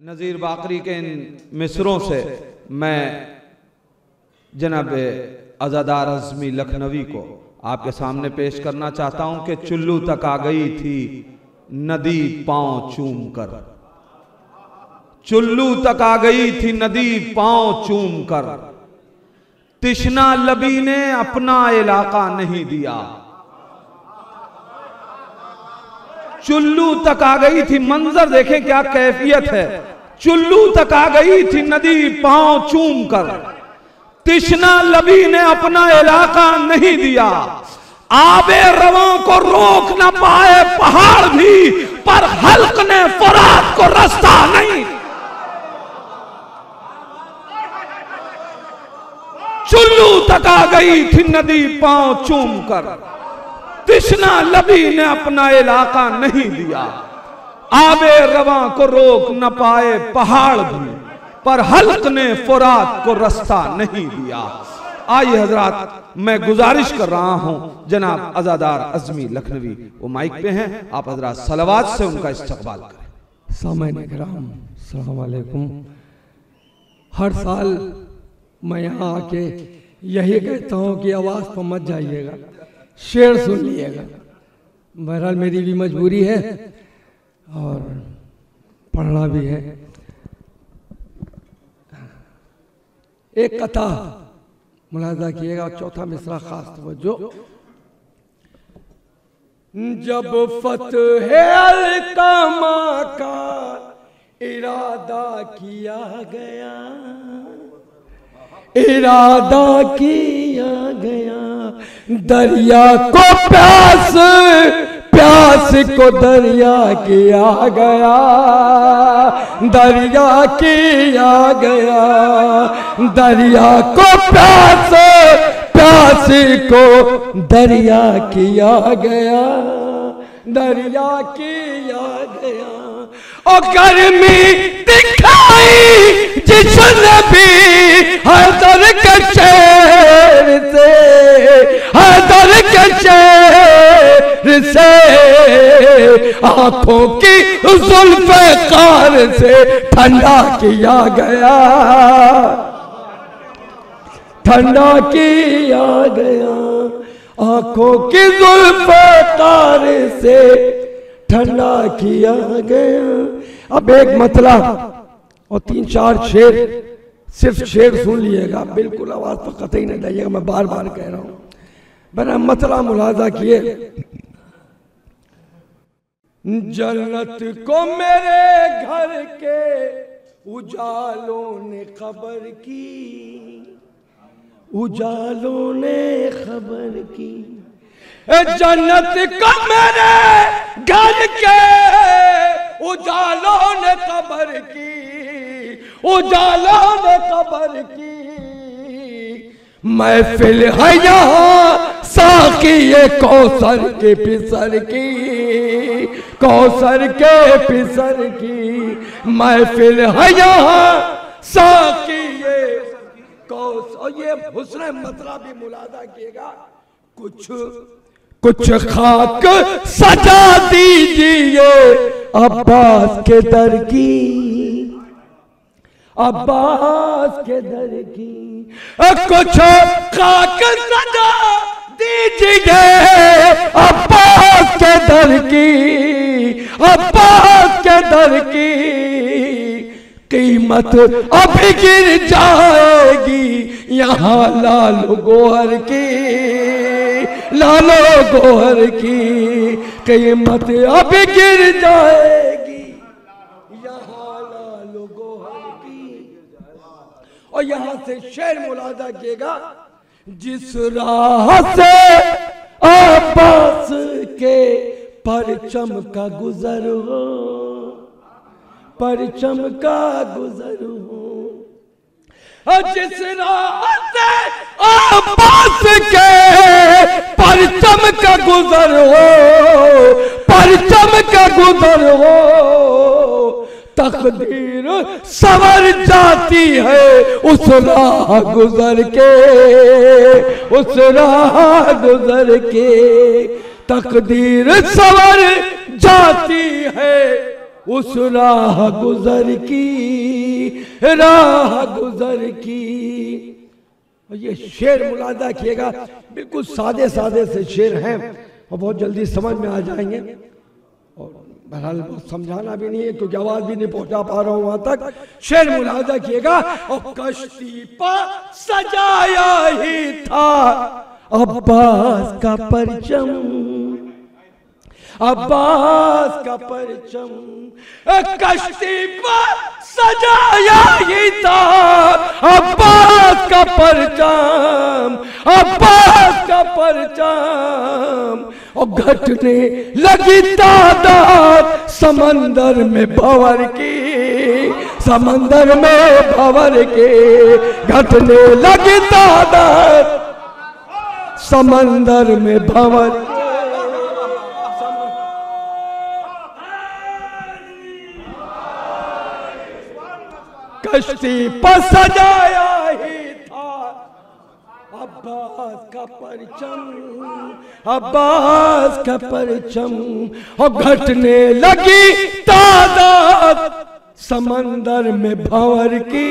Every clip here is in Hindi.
नज़ीर बाकरी के इन मिसरों से मैं जनाब अज़ादार अज़मी लखनवी को आपके सामने पेश करना चाहता हूं कि चुल्लू तक आ गई थी नदी पांव चूम कर, चुल्लू तक आ गई थी नदी पांव चूम कर, तिश्ना लबी ने अपना इलाका नहीं दिया। चुल्लू तक आ गई थी, मंजर देखें क्या कैफियत है। चुल्लू तक आ गई थी नदी पांव चूम कर, तिश्ना लबी ने अपना इलाका नहीं दिया। आबे रवां को रोक न पाए पहाड़ भी, पर हल्क ने फुरात को रास्ता नहीं। चुल्लू तक आ गई थी नदी पांव चूम कर, तिश्ना लबी ने अपना इलाका नहीं दिया। आबे रवां को रोक न पाए पहाड़ भी, पर हल्क ने फुरात को रास्ता नहीं दिया। आइए हजरात, मैं गुजारिश कर रहा हूं जनाब अज़ादार अज़मी लखनवी वो माइक पे हैं, आप हजरात सलावात से उनका इस्तकबाल करें। सामईन किराम अस्सलाम वालेकुम। हर साल मैं यहाँ आके यही कहता हूँ कि आवाज़ पर मत जाइएगा, शेर सुन लिएगा। बहरहाल मेरी भी मजबूरी है और पढ़ना भी है। एक कथा मुलाजा किएगा, चौथा मिसरा खास तवज्जो। जब फतह अलकामा का इरादा किया गया, इरादा किया गया, दरिया को प्यास, प्यास को दरिया किया गया, दरिया किया गया, दरिया को प्यास, प्यास को दरिया किया गया, दरिया किया गया। और गर्मी दिखाई जिसने भी हैदर के शेर से, हैदर के शेर से, आंखों की जुल्फ़कार से ठंडा किया गया, ठंडा किया गया, आंखों की जुल्फ़कार से ठंडा किया गया। अब एक मतला और 3-4 शेर, सिर्फ शेर सुन लिएगा, बिल्कुल आवाज पर कतई नहीं डालिएगा, मैं बार बार कह रहा हूं। बना मतला मुलाजा किए। जन्नत को मेरे घर के उजालों ने खबर की, उजालों ने खबर की। जन्नत को मेरे घर के उजालों ने खबर की, उजालों ने खबर की। महफिल है यहाँ साकी ये कौसर के पिसर की, कौसर के पिसर की। महफिल है यहाँ साकी ये कौसर। ये हुस्न मतला भी मुलादा किएगा। कुछ खाक सजा दीजिए अब्बास के दर की, अब्बास के दर की। कुछ खाक सजा दीजिए अब्बास के दर की, अब्बास के दर की। कीमत अभी गिर जाएगी यहाँ लालो गोहर की, लालो गोहर की। कीमत अभी गिर जाएगी यहाँ लालो गोहर की। और यहाँ से शेर मुलादा किएगा। जिस राह से अब्बास के परचम का गुजर हो, परचम का गुजर हो। जिस राह से अब्बास के परचम का गुजर हो, परचम का गुजर हो। तकदीर संवर जाती है उस राह गुजर के, उस राह गुजर के। तकदीर संवर जाती है उस राह गुजर की, राह गुजर की। ये शेर मुलादा किएगा, बिल्कुल सादे सादे से शेर हैं और बहुत जल्दी समझ में आ जाएंगे। और बहरहाल समझाना भी नहीं है क्योंकि आवाज भी नहीं पहुंचा पा रहा हूं वहां तक। शेर मुलादा किएगा। और कश्ती पर सजाया ही था अब्बास का परचम, अब्बास का परचम। कश्ती पर सजाया ही था अब्बास का परचम, अब्बास का परचम। और घटने लगी तादाद समंदर में भंवर की, समंदर में भंवर की। घटने लगी तादाद समंदर में भंवर। कश्ती पर सजाया ही था अब्बास का परचम, अब्बास का परचम। और घटने लगी तादाद समंदर में भंवर की,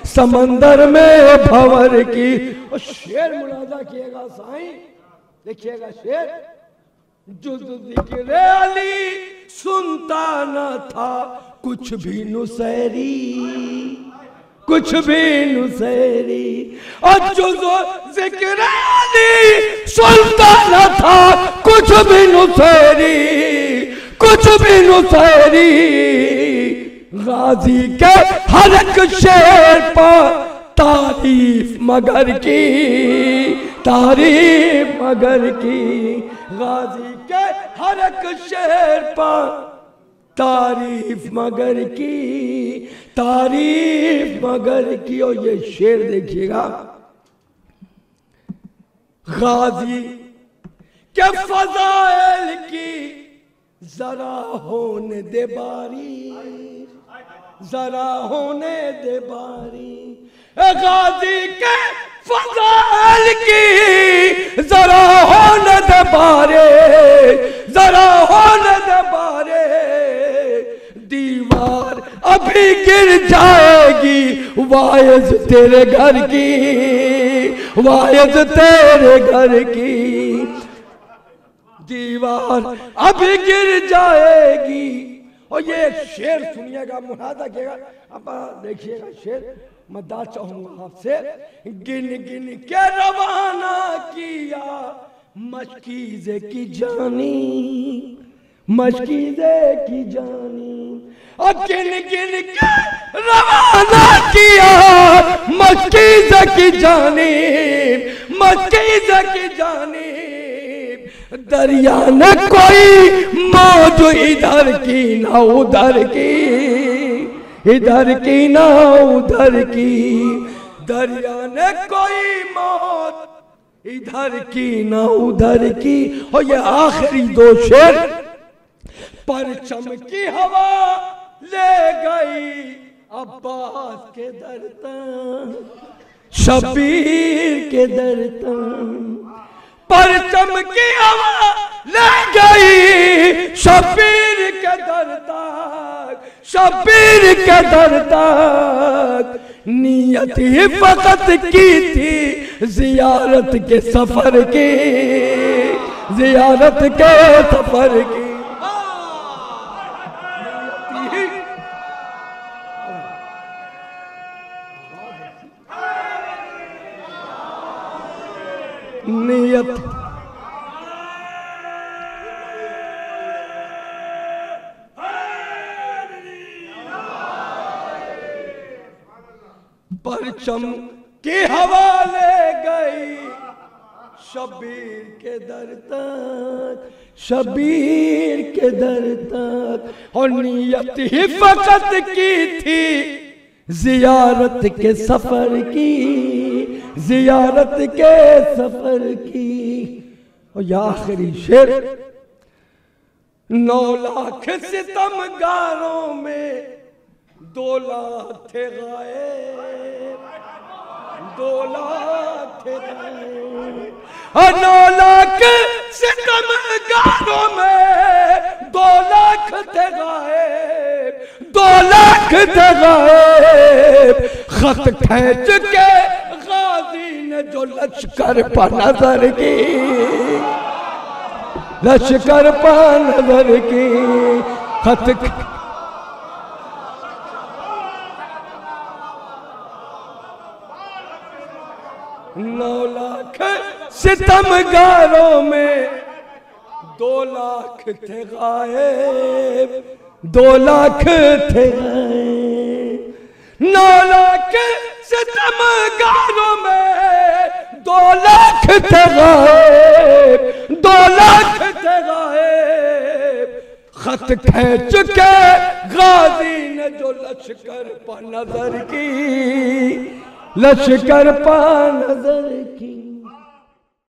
समंदर में भंवर की। और शेर मुलादा किएगा साईं, देखिएगा शेर। जो जिक्र अली सुनता न था कुछ भी नुसैरी, कुछ भी नुसैरी। और जो जिक्र अली सुनता न था कुछ भी नुसैरी, कुछ भी नुसैरी। गाजी के हर एक शेर पर तारीफ मगर की, तारीफ मगर की। गाजी के हर एक शेर पर तारीफ मगर की, तारीफ मगर की। और ये शेर देखिएगा। गाजी के फजाइल की जरा होने दे बारी, जरा होने दे बारी। गाजी के फजाइल की जरा होने दे बारे, जरा होने दे बारे। दीवार अभी गिर जाएगी वायज तेरे घर की, वायज तेरे घर की। दीवार अभी गिर जाएगी। और ये शेर सुनिएगा, मुनादा किएगा। अब देखिएगा शेर मद्दा चाहूंगा आपसे। गिन गिन के रवाना किया मशकीज़े की जानी, मशकीज़े की जानी। और गिन गिन के रवाना किया मशकीज़े की जानी, मशकीज़े की जानी। दरिया न कोई मौज इधर की ना उधर की, इधर की ना उधर की। दरिया ने कोई मौत इधर की ना उधर की। और ये आखिरी दो शेर। परचम की हवा ले गई अब्बास के दर तक, शबीर के दर तक। परचम की हवा ले गई शबीर के दर तक, शबीर के दर तक। नियत ही फकत की थी जियारत के सफर की, जियारत के सफर की। नियत परचम के हवाले गई शबीर के दर तक, शबीर के दर तक। और नियत ही फकत की थी जियारत के सफर की, जियारत के सफर की। और यह आखिरी शेर। 9 लाख सितमगारों में 2 लाख थे गायब, 2 लाख थे गायब। 9 लाख सितमगारों में 2 लाख थे गायब, 2 लाख थे गायब। खत खींच के गाजी ने जो लश्कर पर नजर की, लश्कर पर नजर की। खत 9 लाख सितमगारों में 2 लाख थे गायब, 2 लाख थे गायब। 9 लाख सितमगारों में 2 लाख थे गायब, 2 लाख थे गायब। खत खींच के गाजी ने जो लश्कर पर नजर की, लश्कर पर नजर की।